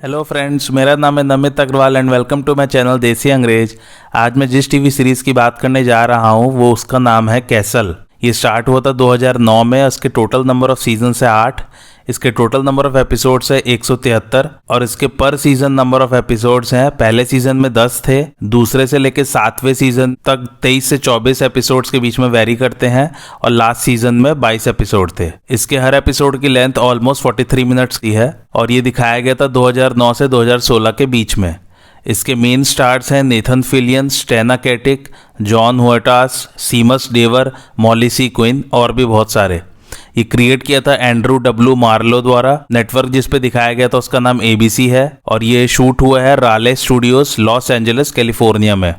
Hello friends, मेरा नाम है Namit Agrawal and welcome to my channel Desi Angrej. आज मैं जिस टीवी सीरीज़ की बात करने जा रहा हूँ वो उसका नाम है कैसल। ये स्टार्ट हुआ था 2009 में। इसके टोटल नंबर ऑफ सीजन्स है 8। इसके टोटल नंबर ऑफ एपिसोड्स है 173 और इसके पर सीजन नंबर ऑफ एपिसोड्स हैं। पहले सीजन में 10 थे, दूसरे से लेकर 7वें सीजन तक 23 से 24 एपिसोड्स के बीच में वेरी करते हैं और लास्ट सीजन में 22 एपिसोड थे। इसके हर एपिसोड की लेंथ ऑलमोस्ट 43 मिनट्स की है और ये दिखाया गया था 2009 से 2016 के बीच में। इसके मेन स्टार्स हैं नेथन फिलियन, स्टेना कैटिक, जॉन हुएटास, सीमस डेवर, मॉली सी क्विन और भी बहुत सारे। ये क्रिएट किया था एंड्रू डब्ल्यू मार्लो द्वारा। नेटवर्क जिस पे दिखाया गया था उसका नाम ABC है और ये शूट हुआ है राले स्टूडियोज, लॉस एंजलिस, कैलिफोर्निया में।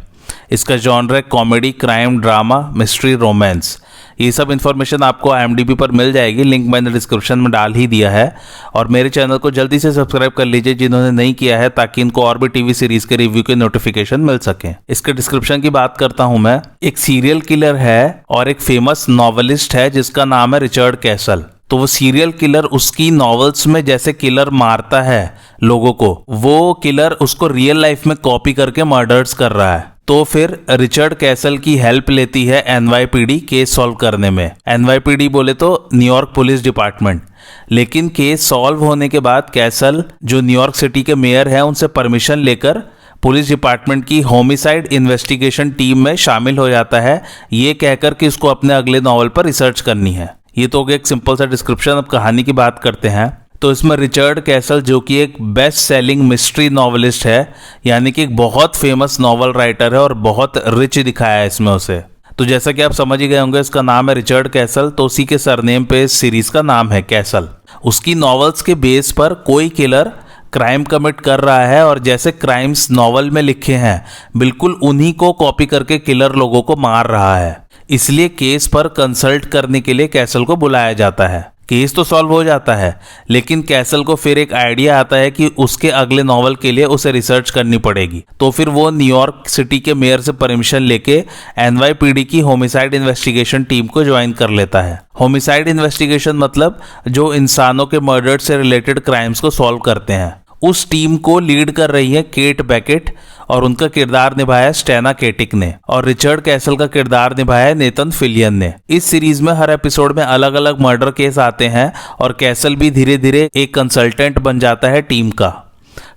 इसका जॉनर है comedy, crime, drama, mystery, romance. ये सब इन्फॉर्मेशन आपको IMDb पर मिल जाएगी, लिंक मैंने डिस्क्रिप्शन में डाल ही दिया है। और मेरे चैनल को जल्दी से सब्सक्राइब कर लीजिए जिन्होंने नहीं किया है, ताकि इनको और भी टीवी सीरीज के रिव्यू के नोटिफिकेशन मिल सके। इसके डिस्क्रिप्शन की बात करता हूं मैं। एक सीरियल किलर है और एक फेमस नॉवेलिस्ट है जिसका नाम है रिचर्ड कैसल। तो वो सीरियल किलर उसकी नॉवेल्स में जैसे किलर मारता है लोगों को, वो किलर उसको रियल लाइफ में कॉपी करके मर्डर्स कर रहा है। तो फिर रिचर्ड कैसल की हेल्प लेती है NYPD केस सॉल्व करने में। NYPD बोले तो न्यूयॉर्क पुलिस डिपार्टमेंट। लेकिन केस सॉल्व होने के बाद कैसल, जो न्यूयॉर्क सिटी के मेयर हैं, उनसे परमिशन लेकर पुलिस डिपार्टमेंट की होमिसाइड इन्वेस्टिगेशन टीम में शामिल हो जाता है, ये कहकर कि उसको अपने अगले नॉवल पर रिसर्च करनी है। ये तो हो गया एक सिंपल सा डिस्क्रिप्शन। अब कहानी की बात करते हैं। तो इसमें रिचर्ड कैसल, जो कि एक बेस्ट सेलिंग मिस्ट्री नॉवेलिस्ट है, यानी कि एक बहुत फेमस नॉवल राइटर है और बहुत रिच दिखाया है इसमें उसे। तो जैसा कि आप समझ ही गए होंगे, इसका नाम है रिचर्ड कैसल, तो उसी के सरनेम पे इस सीरीज का नाम है कैसल। उसकी नॉवेल्स के बेस पर कोई किलर क्राइम कमिट कर रहा है और जैसे क्राइम्स नॉवल में लिखे हैं बिल्कुल उन्हीं को कॉपी करके किलर लोगों को मार रहा है। इसलिए केस पर कंसल्ट करने के लिए कैसल को बुलाया जाता है। केस तो सॉल्व हो जाता है, लेकिन कैसल को फिर एक आइडिया आता है कि उसके अगले नॉवल के लिए उसे रिसर्च करनी पड़ेगी। तो फिर वो न्यूयॉर्क सिटी के मेयर से परमिशन लेके NYPD की होमिसाइड इन्वेस्टिगेशन टीम को ज्वाइन कर लेता है। होमिसाइड इन्वेस्टिगेशन मतलब जो इंसानों के मर्डर से रिलेटेड क्राइम्स को सॉल्व करते हैं। उस टीम को लीड कर रही है केट बैकेट और उनका किरदार निभाया स्टेना कैटिक ने, और रिचर्ड कैसल का किरदार निभाया नेथन फिलियन ने। इस सीरीज में हर एपिसोड में अलग अलग मर्डर केस आते हैं और कैसल भी धीरे धीरे एक कंसल्टेंट बन जाता है टीम का।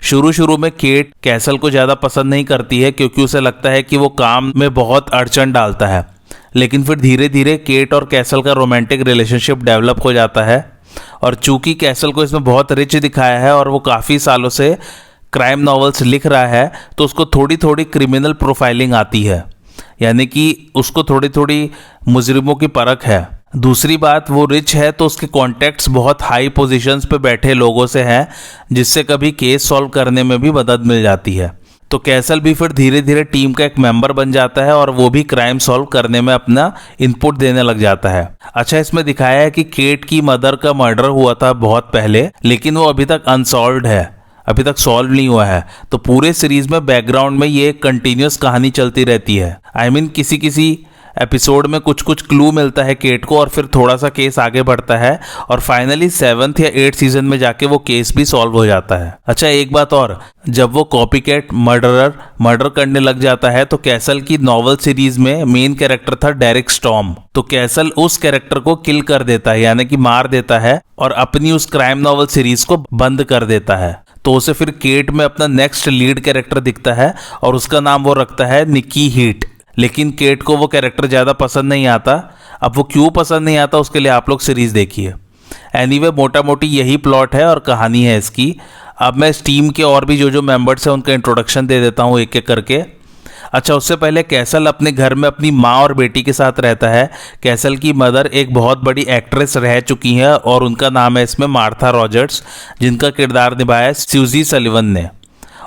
शुरू में केट कैसल को ज्यादा पसंद नहीं करती है क्योंकि उसे लगता है कि वो काम में बहुत अड़चन डालता है, लेकिन फिर धीरे धीरे केट और कैसल का रोमांटिक रिलेशनशिप डेवलप हो जाता है। और चूंकि कैसल को इसमें बहुत रिच दिखाया है और वो काफ़ी सालों से क्राइम नॉवेल्स लिख रहा है, तो उसको थोड़ी थोड़ी क्रिमिनल प्रोफाइलिंग आती है, यानी कि उसको थोड़ी थोड़ी मुजरिमों की परख है। दूसरी बात, वो रिच है तो उसके कॉन्टैक्ट्स बहुत हाई पोजीशंस पे बैठे लोगों से हैं, जिससे कभी केस सॉल्व करने में भी मदद मिल जाती है। तो कैसल भी फिर धीरे धीरे टीम का एक मेंबर बन जाता है और वो भी क्राइम सॉल्व करने में अपना इनपुट देने लग जाता है। अच्छा, इसमें दिखाया है कि केट की मदर का मर्डर हुआ था बहुत पहले, लेकिन वो अभी तक अनसॉल्व्ड है, अभी तक सॉल्व नहीं हुआ है। तो पूरे सीरीज में बैकग्राउंड में ये कंटिन्यूस कहानी चलती रहती है। किसी किसी एपिसोड में कुछ कुछ क्लू मिलता है केट को और फिर थोड़ा सा केस आगे बढ़ता है और फाइनली 7th या 8th सीजन में जाके वो केस भी सॉल्व हो जाता है। अच्छा, एक बात और, जब वो कॉपीकैट मर्डर करने लग जाता है तो कैसल की नॉवल सीरीज में मेन कैरेक्टर था डेरिक स्टॉर्म। तो कैसल उस कैरेक्टर को किल कर देता है, यानी कि मार देता है और अपनी उस क्राइम नॉवल सीरीज को बंद कर देता है। तो उसे फिर केट में अपना नेक्स्ट लीड कैरेक्टर दिखता है और उसका नाम वो रखता है निकी हीट। लेकिन केट को वो कैरेक्टर ज़्यादा पसंद नहीं आता। अब वो क्यों पसंद नहीं आता उसके लिए आप लोग सीरीज़ देखिए। एनीवे, मोटा मोटी यही प्लॉट है और कहानी है इसकी। अब मैं इस टीम के और भी जो मेंबर्स हैं उनका इंट्रोडक्शन दे देता हूँ एक एक करके। अच्छा, उससे पहले कैसल अपने घर में अपनी माँ और बेटी के साथ रहता है। कैसल की मदर एक बहुत बड़ी एक्ट्रेस रह चुकी हैं और उनका नाम है इसमें मार्था रॉजर्स, जिनका किरदार निभाया स्यूजी सलिवन ने।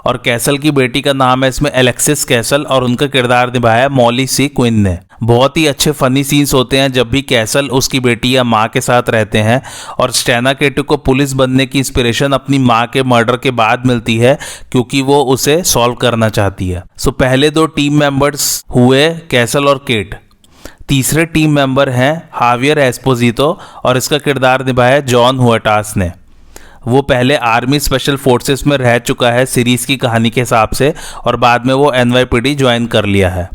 और कैसल की बेटी का नाम है इसमें एलेक्सिस कैसल और उनका किरदार निभाया मॉली सी क्विन ने। बहुत ही अच्छे फनी सीन्स होते हैं जब भी कैसल उसकी बेटी या माँ के साथ रहते हैं। और स्टेना कैटिक को पुलिस बनने की इंस्पिरेशन अपनी माँ के मर्डर के बाद मिलती है, क्योंकि वो उसे सॉल्व करना चाहती है। सो पहले 2 टीम मेंबर्स हुए कैसल और केट। तीसरे टीम मेंबर हैं हावियर एस्पोजितो और इसका किरदार निभाया जॉन हुएटास ने। वो पहले आर्मी स्पेशल फोर्सेस में रह चुका है सीरीज की कहानी के हिसाब से, और बाद में वो NYPD ज्वाइन कर लिया है।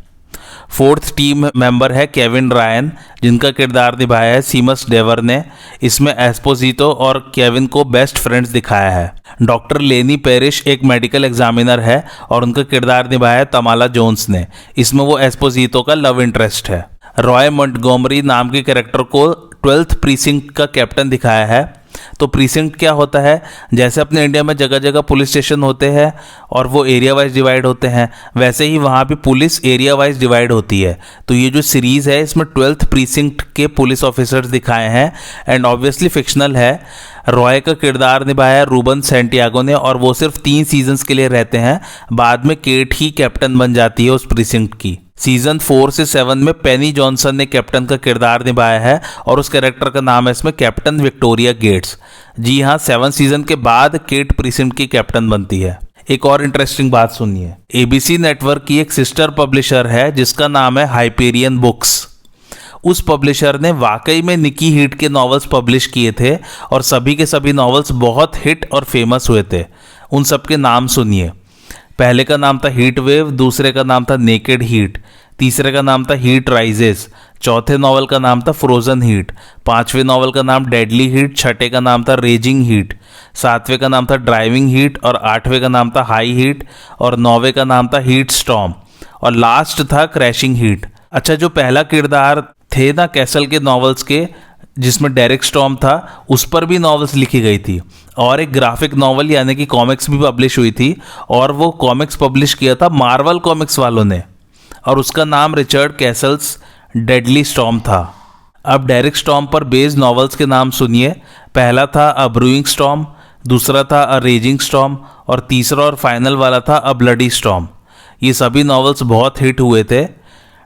फोर्थ टीम मेंबर है केविन रायन, जिनका किरदार निभाया है सीमस डेवर ने। इसमें एस्पोजितो और केविन को बेस्ट फ्रेंड्स दिखाया है। डॉक्टर लेनी पेरिश एक मेडिकल एग्जामिनर है और उनका किरदार निभाया है तमाला जोन्स ने। इसमें वो एस्पोजितो का लव इंटरेस्ट है। रॉय मॉन्टगोमरी नाम के कैरेक्टर को 12th प्रीसिंक्ट का कैप्टन दिखाया है। तो प्रीसिंक्ट क्या होता है, जैसे अपने इंडिया में जगह जगह पुलिस स्टेशन होते हैं और वो एरिया वाइज डिवाइड होते हैं, वैसे ही वहाँ भी पुलिस एरिया वाइज डिवाइड होती है। तो ये जो सीरीज़ है इसमें 12th प्रीसिंक्ट के पुलिस ऑफिसर्स दिखाए हैं एंड ऑब्वियसली फिक्शनल है। रॉय का किरदार निभाया है रूबन सैंटियागो ने और वो सिर्फ 3 सीजन्स के लिए रहते हैं। बाद में केट ही कैप्टन बन जाती है उस प्रीसिंक्ट की। सीजन 4 से 7 में पेनी जॉनसन ने कैप्टन का किरदार निभाया है और उस कैरेक्टर का नाम है इसमें कैप्टन विक्टोरिया गेट्स। जी हाँ, 7 सीजन के बाद केट प्रीसिंक्ट की कैप्टन बनती है। एक और इंटरेस्टिंग बात सुनिए, ABC नेटवर्क की एक सिस्टर पब्लिशर है जिसका नाम है हाइपेरियन बुक्स। उस पब्लिशर ने वाकई में निकी हीट के नॉवेल्स पब्लिश किए थे और सभी के सभी नॉवेल्स बहुत हिट और फेमस हुए थे। उन सब के नाम सुनिए। पहले का नाम था हीट वेव, दूसरे का नाम था नेकेड हीट, तीसरे का नाम था हीट राइजेस, चौथे नॉवल का नाम था फ्रोजन हीट, पांचवें नॉवल का नाम डेडली हीट, छठे का नाम था रेजिंग हीट, सातवें का नाम था ड्राइविंग हीट और आठवें का नाम था हाई हीट और नौवें का नाम था हीट स्टॉर्म और लास्ट था क्रैशिंग हीट। अच्छा, जो पहला किरदार थे ना कैसल के नॉवेल्स के, जिसमें डेरिक स्टॉर्म था, उस पर भी नॉवेल्स लिखी गई थी और एक ग्राफिक नॉवल यानी कि कॉमिक्स भी पब्लिश हुई थी और वो कॉमिक्स पब्लिश किया था मार्वल कॉमिक्स वालों ने और उसका नाम रिचर्ड कैसल्स डेडली स्टॉर्म था। अब डेरिक स्टॉर्म पर बेस्ड नॉवेल्स के नाम सुनिए। पहला था अ ब्रूइंग स्टॉर्म, दूसरा था अ रेजिंग स्टॉर्म और तीसरा और फाइनल वाला था अ ब्लडी स्टॉर्म। ये सभी नॉवेल्स बहुत हिट हुए थे।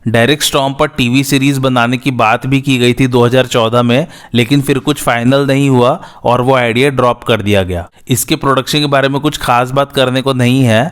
डेरिक स्टॉर्म पर टीवी सीरीज बनाने की बात भी की गई थी 2014 में, लेकिन फिर कुछ फाइनल नहीं हुआ और वो आइडिया ड्रॉप कर दिया गया। इसके प्रोडक्शन के बारे में कुछ खास बात करने को नहीं है।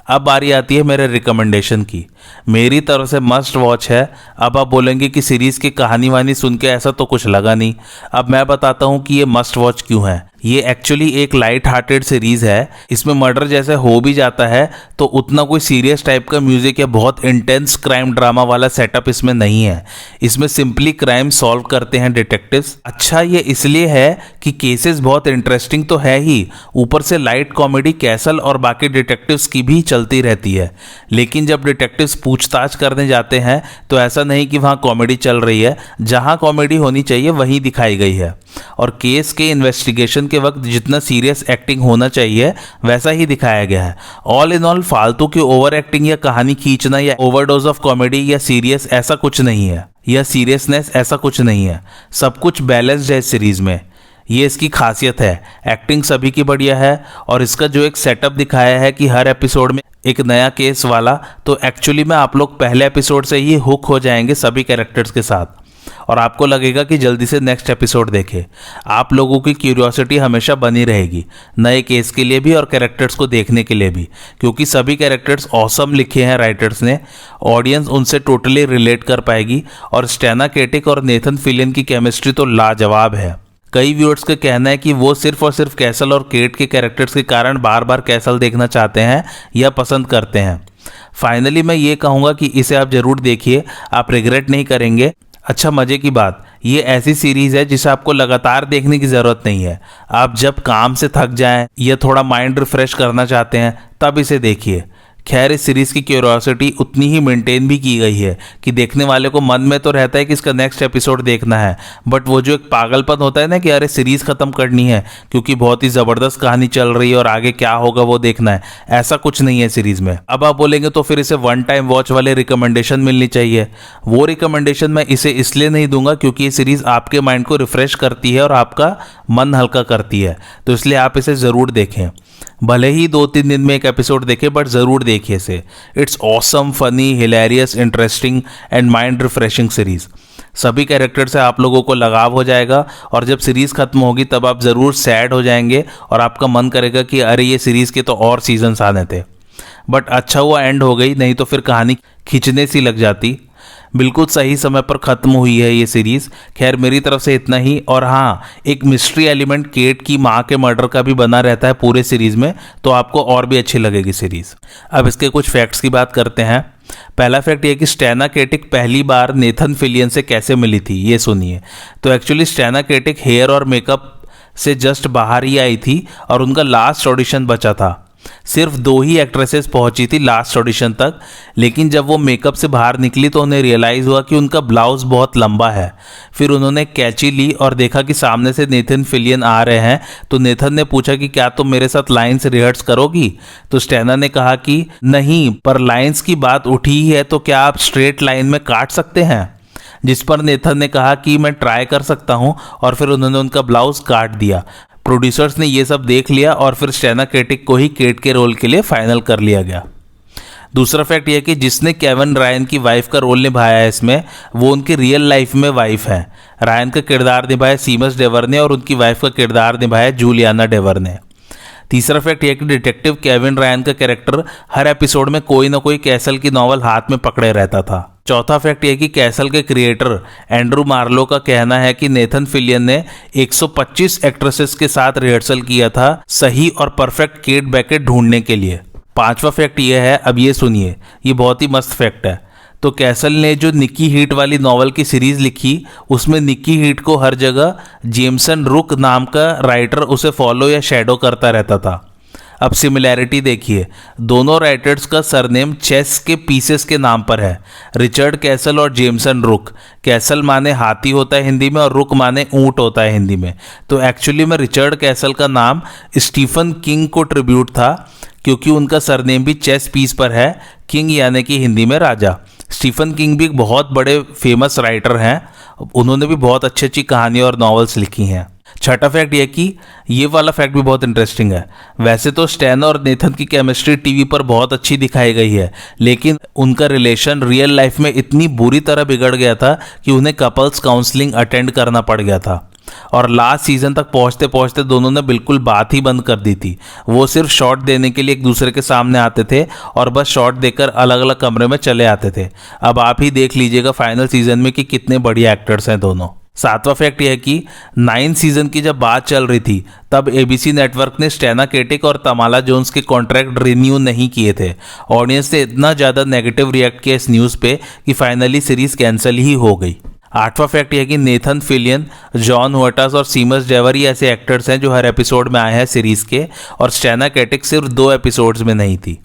अब बारी आती है मेरे रिकमेंडेशन की। मेरी तरफ से मस्ट वॉच है। अब आप बोलेंगे कि सीरीज़ की कहानी वानी सुन के ऐसा तो कुछ लगा नहीं। अब मैं बताता हूँ कि ये मस्ट वॉच क्यों है। ये एक्चुअली एक लाइट हार्टेड सीरीज़ है। इसमें मर्डर जैसे हो भी जाता है तो उतना कोई सीरियस टाइप का म्यूजिक या बहुत इंटेंस क्राइम ड्रामा वाला सेटअप इसमें नहीं है। इसमें सिंपली क्राइम सॉल्व करते हैं डिटेक्टिव्स। अच्छा, ये इसलिए है कि केसेस बहुत इंटरेस्टिंग तो है ही, ऊपर से लाइट कॉमेडी कैसल और बाकी डिटेक्टिव्स की भी चलती रहती है। लेकिन जब डिटेक्टिव्स पूछताछ करने जाते हैं तो ऐसा नहीं कि वहाँ कॉमेडी चल रही है, जहाँ कॉमेडी होनी चाहिए वहीं दिखाई गई है और केस के इन्वेस्टिगेशन के वक्त जितना सीरियस एक्टिंग होना चाहिए वैसा ही दिखाया गया है। ऑल इन ऑल फालतू की ओवर एक्टिंग या कहानी खींचना या ओवरडोज ऑफ कॉमेडी या सीरियस ऐसा कुछ नहीं है, या सीरियसनेस ऐसा कुछ नहीं है। सब कुछ बैलेंस्ड है इस सीरीज में। ये इसकी खासियत है। एक्टिंग सभी की बढ़िया है और इसका जो एक सेटअप दिखाया है कि हर एपिसोड में एक नया केस वाला, तो एक्चुअली में आप लोग पहले एपिसोड से ही हुक हो जाएंगे सभी कैरेक्टर्स के साथ और आपको लगेगा कि जल्दी से नेक्स्ट एपिसोड देखें। आप लोगों की क्यूरियोसिटी हमेशा बनी रहेगी नए केस के लिए भी और कैरेक्टर्स को देखने के लिए भी, क्योंकि सभी कैरेक्टर्स ऑसम लिखे हैं राइटर्स ने। ऑडियंस उनसे टोटली रिलेट कर पाएगी और स्टेना केटिक और नेथन फिलियन की केमिस्ट्री तो लाजवाब है। कई व्यूअर्स का कहना है कि वो सिर्फ और सिर्फ कैसल और केट के कैरेक्टर्स के कारण बार बार कैसल देखना चाहते हैं या पसंद करते हैं। फाइनली मैं ये कहूँगा कि इसे आप ज़रूर देखिए, आप रिग्रेट नहीं करेंगे। अच्छा, मज़े की बात, ये ऐसी सीरीज़ है जिसे आपको लगातार देखने की ज़रूरत नहीं है। आप जब काम से थक जाएं या थोड़ा माइंड रिफ्रेश करना चाहते हैं तब इसे देखिए। खैर, इस सीरीज़ की क्यूरियोसिटी उतनी ही मेंटेन भी की गई है कि देखने वाले को मन में तो रहता है कि इसका नेक्स्ट एपिसोड देखना है, बट वो जो एक पागलपन होता है ना कि अरे सीरीज़ ख़त्म करनी है क्योंकि बहुत ही ज़बरदस्त कहानी चल रही है और आगे क्या होगा वो देखना है, ऐसा कुछ नहीं है सीरीज़ में। अब आप बोलेंगे तो फिर इसे वन टाइम वॉच वाले रिकमेंडेशन मिलनी चाहिए। वो रिकमेंडेशन मैं इसे इसलिए नहीं दूंगा क्योंकि ये सीरीज़ आपके माइंड को रिफ्रेश करती है और आपका मन हल्का करती है, तो इसलिए आप इसे ज़रूर देखें। भले ही 2-3 दिन में एक एपिसोड देखें, बट ज़रूर देखिए इसे। It's awesome, funny, hilarious, interesting and mind refreshing series. सभी कैरेक्टर से आप लोगों को लगाव हो जाएगा और जब सीरीज़ ख़त्म होगी तब आप ज़रूर सैड हो जाएंगे और आपका मन करेगा कि अरे ये सीरीज़ के तो और सीजन्स आने थे। बट अच्छा हुआ एंड हो गई, नहीं तो फिर कहानी खींचने सी लग जाती। बिल्कुल सही समय पर ख़त्म हुई है ये सीरीज़। खैर मेरी तरफ से इतना ही। और हाँ, एक मिस्ट्री एलिमेंट केट की माँ के मर्डर का भी बना रहता है पूरे सीरीज़ में, तो आपको और भी अच्छी लगेगी सीरीज़। अब इसके कुछ फैक्ट्स की बात करते हैं। पहला फैक्ट ये कि स्टेना केटिक पहली बार नेथन फिलियन से कैसे मिली थी, ये सुनिए। तो एक्चुअली स्टेना केटिक हेयर और मेकअप से जस्ट बाहर ही आई थी और उनका लास्ट ऑडिशन बचा था। सिर्फ 2 ही एक्ट्रेसेस पहुंची थी लास्ट ऑडिशन तक, लेकिन जब वो मेकअप से बाहर निकली तो उन्हें रियलाइज़ हुआ कि उनका ब्लाउज बहुत लंबा है। फिर उन्होंने कैंची ली और देखा कि सामने से नेथन फिलियन आ रहे हैं, तो नेथन ने पूछा कि क्या तुम मेरे साथ लाइन्स रिहर्स करोगी? तो स्टेना ने कहा कि नहीं, पर लाइन्स की बात उठी ही है तो क्या आप स्ट्रेट लाइन में काट सकते हैं? जिस पर नेथन ने कहा कि मैं ट्राई कर सकता हूं, और फिर उन्होंने उनका ब्लाउज काट दिया। प्रोड्यूसर्स ने ये सब देख लिया और फिर स्टेना केटिक को ही केट के रोल के लिए फाइनल कर लिया गया। दूसरा फैक्ट यह कि जिसने केविन रायन की वाइफ का रोल निभाया है इसमें, वो उनकी रियल लाइफ में वाइफ है। रायन का किरदार निभाया सीमस डेवर ने और उनकी वाइफ का किरदार निभाया जूलियाना डेवर ने। तीसरा फैक्ट यह कि डिटेक्टिव केविन रायन का कैरेक्टर हर एपिसोड में कोई ना कोई कैसल की नॉवल हाथ में पकड़े रहता था। चौथा फैक्ट यह कि कैसल के क्रिएटर एंड्रू मार्लो का कहना है कि नेथन फिलियन ने 125 एक्ट्रेसेस के साथ रिहर्सल किया था सही और परफेक्ट केट बैकेट ढूंढने के लिए। पांचवा फैक्ट यह है, अब ये सुनिए, ये बहुत ही मस्त फैक्ट है। तो कैसल ने जो निकी हीट वाली नॉवल की सीरीज लिखी, उसमें निकी हीट को हर जगह जेमसन रुक नाम का राइटर उसे फॉलो या शैडो करता रहता था। अब सिमिलैरिटी देखिए, दोनों राइटर्स का सरनेम चेस के पीसेस के नाम पर है, रिचर्ड कैसल और जेमसन रुक। कैसल माने हाथी होता है हिंदी में और रुक माने ऊंट होता है हिंदी में। तो एक्चुअली में रिचर्ड कैसल का नाम स्टीफन किंग को ट्रिब्यूट था, क्योंकि उनका सरनेम भी चेस पीस पर है, किंग यानी कि हिंदी में राजा। स्टीफन किंग भी एक बहुत बड़े फेमस राइटर हैं, उन्होंने भी बहुत अच्छी अच्छी कहानियाँ और नॉवेल्स लिखी हैं। छठा फैक्ट यह कि ये वाला फैक्ट भी बहुत इंटरेस्टिंग है। वैसे तो स्टेना और नेथन की केमिस्ट्री टीवी पर बहुत अच्छी दिखाई गई है, लेकिन उनका रिलेशन रियल लाइफ में इतनी बुरी तरह बिगड़ गया था कि उन्हें कपल्स काउंसलिंग अटेंड करना पड़ गया था। और लास्ट सीजन तक पहुंचते पहुंचते दोनों ने बिल्कुल बात ही बंद कर दी थी। वो सिर्फ शॉट देने के लिए एक दूसरे के सामने आते थे और बस शॉट देकर अलग अलग कमरे में चले आते थे। अब आप ही देख लीजिएगा फाइनल सीजन में कि कितने बढ़िया एक्टर्स हैं दोनों। सातवां फैक्ट यह है कि 9 सीजन की जब बात चल रही थी, तब एबीसी नेटवर्क ने स्टेना केटिक और तमाला जोन्स के कॉन्ट्रैक्ट रिन्यू नहीं किए थे। ऑडियंस ने इतना ज़्यादा नेगेटिव रिएक्ट किया इस न्यूज़ पे कि फाइनली सीरीज कैंसिल ही हो गई। आठवां फैक्ट यह है कि नेथन फिलियन, जॉन वोटास और सीमस डेवर ही ऐसे एक्टर्स हैं जो हर एपिसोड में आए हैं सीरीज के, और स्टेना केटिक सिर्फ 2 एपिसोड्स में नहीं थी।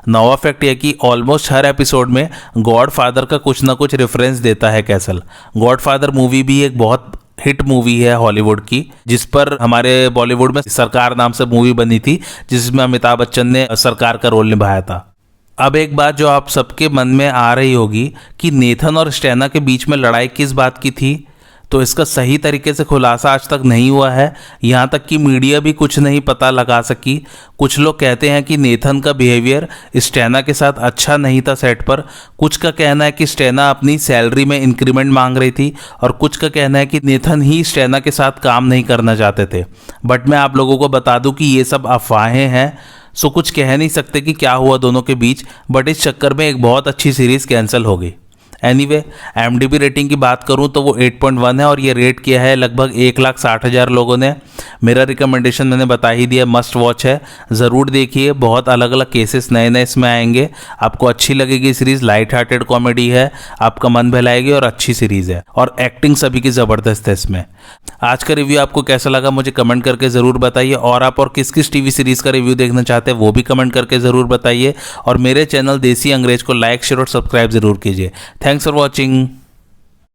नौवां फैक्ट यह कि ऑलमोस्ट हर एपिसोड में गॉड फादर का कुछ ना कुछ रेफरेंस देता है कैसल। गॉड फादर मूवी भी एक बहुत हिट मूवी है हॉलीवुड की, जिस पर हमारे बॉलीवुड में सरकार नाम से मूवी बनी थी, जिसमें अमिताभ बच्चन ने सरकार का रोल निभाया था। अब एक बात जो आप सबके मन में आ रही होगी कि नेथन और स्टेना के बीच में लड़ाई किस बात की थी, तो इसका सही तरीके से खुलासा आज तक नहीं हुआ है। यहाँ तक कि मीडिया भी कुछ नहीं पता लगा सकी। कुछ लोग कहते हैं कि नेथन का बिहेवियर स्टेना के साथ अच्छा नहीं था सेट पर, कुछ का कहना है कि स्टेना अपनी सैलरी में इंक्रीमेंट मांग रही थी, और कुछ का कहना है कि नेथन ही स्टेना के साथ काम नहीं करना चाहते थे। बट मैं आप लोगों को बता दूं कि ये सब अफवाहें हैं, सो कुछ कह नहीं सकते कि क्या हुआ दोनों के बीच। बट इस चक्कर में एक बहुत अच्छी सीरीज कैंसिल हो गई। एनीवे, IMDb रेटिंग की बात करूं तो वो 8.1 है और ये रेट किया है लगभग 1,60,000 लोगों ने। मेरा रिकमेंडेशन मैंने बता ही दिया, मस्ट वॉच है, ज़रूर देखिए। बहुत अलग अलग केसेस नए नए इसमें आएंगे, आपको अच्छी लगेगी सीरीज़। लाइट हार्टेड कॉमेडी है, आपका मन बहलाएगी और अच्छी सीरीज़ है, और एक्टिंग सभी की ज़बरदस्त है इसमें। आज का रिव्यू आपको कैसा लगा मुझे कमेंट करके ज़रूर बताइए, और आप और किस किस टीवी सीरीज़ का रिव्यू देखना चाहते हैं वो भी कमेंट करके ज़रूर बताइए। और मेरे चैनल देसी अंग्रेज को लाइक, शेयर और सब्सक्राइब ज़रूर कीजिए। Thanks for watching.